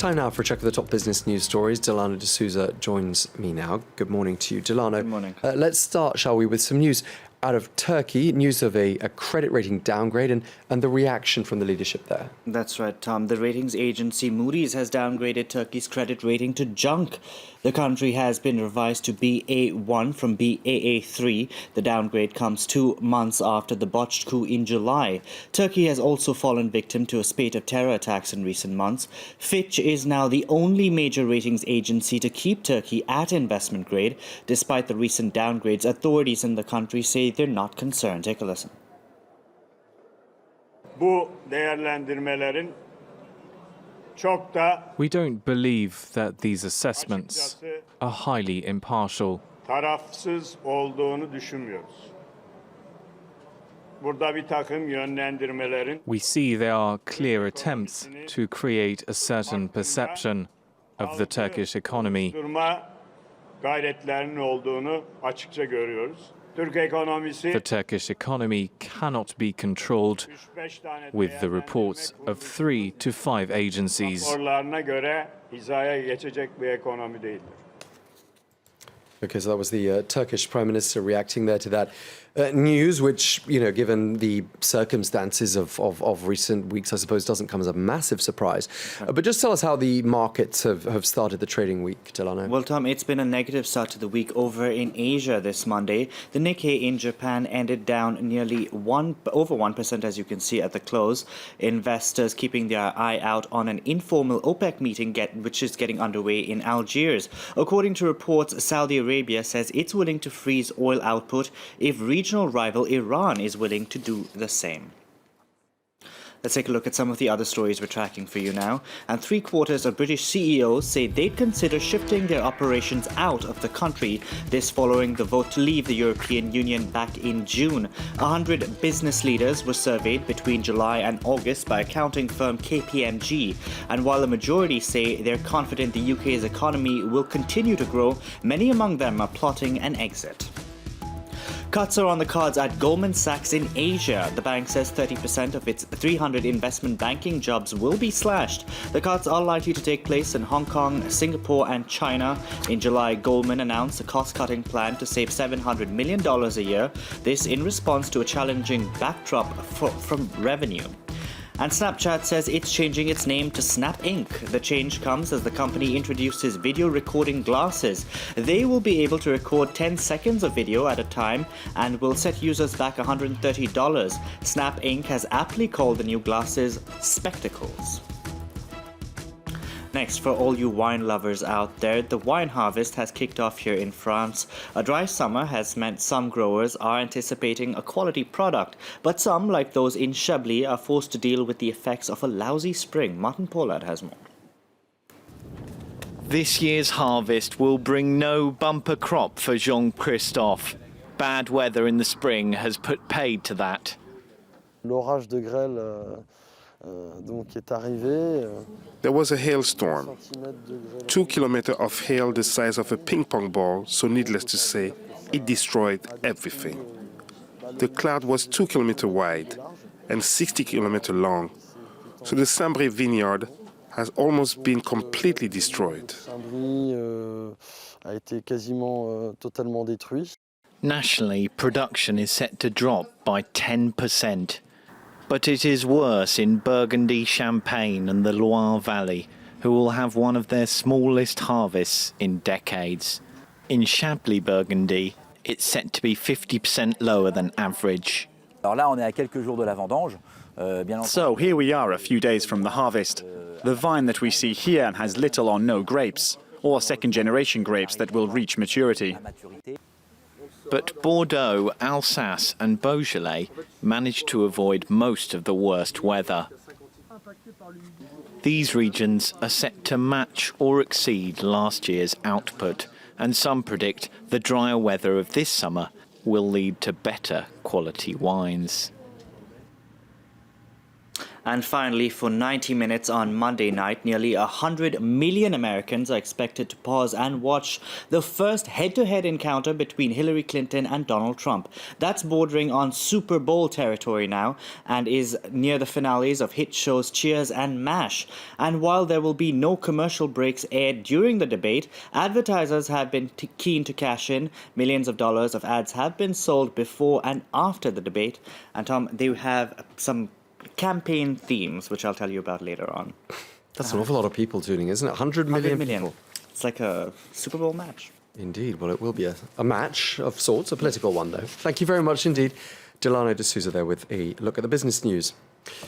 Time now for a check of the top business news stories. Delano D'Souza joins me now. Good morning to you, Delano. Good morning. Let's start, shall we, with some news out of Turkey, news of a credit rating downgrade and the reaction from the leadership there. That's right, Tom. The ratings agency Moody's has downgraded Turkey's credit rating to junk. The country has been revised to Ba1 from Baa3. The downgrade comes 2 months after the botched coup in July. Turkey has also fallen victim to a spate of terror attacks in recent months. Fitch is now the only major ratings agency to keep Turkey at investment grade. Despite the recent downgrades, authorities in the country say they're not concerned. Take a listen. Bu değerlendirmelerin çok da We don't believe that these assessments are highly impartial. tarafsız olduğunu düşünmüyoruz. Burada bir takım yönlendirmelerin We see there are clear attempts to create a certain perception of the Turkish economy. durma gayretlerinin olduğunu açıkça görüyoruz. Türk ekonomisi The Turkish economy cannot be controlled 3-5 tane with the reports of 3 to 5 agencies. raporlarına göre hizaya geçecek bir ekonomi değildir. Okay, so that was the Turkish Prime Minister reacting there to that news, which, you know, given the circumstances of recent weeks, I suppose doesn't come as a massive surprise. But just tell us how the markets have started the trading week, Delano. Well, Tom, it's been a negative start to the week over in Asia this Monday. The Nikkei in Japan ended down nearly over 1%, as you can see at the close. Investors keeping their eye out on an informal OPEC meeting which is getting underway in Algiers. According to reports, Saudi Arabia says it's willing to freeze oil output if regional rival Iran is willing to do the same. Let's take a look at some of the other stories we're tracking for you now. And 3/4 of British CEOs say they'd consider shifting their operations out of the country. This following the vote to leave the European Union back in June. 100 business leaders were surveyed between July and August by accounting firm KPMG. And while a majority say they're confident the UK's economy will continue to grow, many among them are plotting an exit. Cuts are on the cards at Goldman Sachs in Asia. The bank says 30% of its 300 investment banking jobs will be slashed. The cuts are likely to take place in Hong Kong, Singapore and China. In July, Goldman announced a cost-cutting plan to save $700 million a year. This in response to a challenging backdrop from revenue. And Snapchat says it's changing its name to Snap Inc. The change comes as the company introduces video recording glasses. They will be able to record 10 seconds of video at a time and will set users back $130. Snap Inc. has aptly called the new glasses spectacles. Next, for all you wine lovers out there, the wine harvest has kicked off here in France. A dry summer has meant some growers are anticipating a quality product, but some, like those in Chablis, are forced to deal with the effects of a lousy spring. Martin Pollard has more. This year's harvest will bring no bumper crop for Jean-Christophe. Bad weather in the spring has put paid to that. L'orage de grêle donc est arrivé. There was a hailstorm. 2 kilometers of hail the size of a ping-pong ball, so needless to say, it destroyed everything. The cloud was 2 kilometers wide and 60 kilometers long, so the Saint-Brie vineyard has almost been completely destroyed. Saint-Brie a été quasiment totalement détruit. Nationally, production is set to drop by 10%. But it is worse in Burgundy, Champagne and the Loire Valley, who will have one of their smallest harvests in decades. In Chablis, Burgundy, it's set to be 50% lower than average. So here we are a few days from the harvest. The vine that we see here has little or no grapes, or second-generation grapes that will reach maturity. But Bordeaux, Alsace and Beaujolais managed to avoid most of the worst weather. These regions are set to match or exceed last year's output, and some predict the drier weather of this summer will lead to better quality wines. And finally, for 90 minutes on Monday night, nearly 100 million Americans are expected to pause and watch the first head-to-head encounter between Hillary Clinton and Donald Trump. That's bordering on Super Bowl territory now and is near the finales of hit shows Cheers and MASH. And while there will be no commercial breaks aired during the debate, advertisers have been keen to cash in. Millions of dollars of ads have been sold before and after the debate. And Tom, they have some campaign themes, which I'll tell you about later on. That's an awful lot of people tuning, isn't it? 100 million, 100 million. people. It's like a Super Bowl match. Indeed. Well, it will be a match of sorts, a political one, though. Thank you very much indeed. Delano D'Souza there with a look at the business news.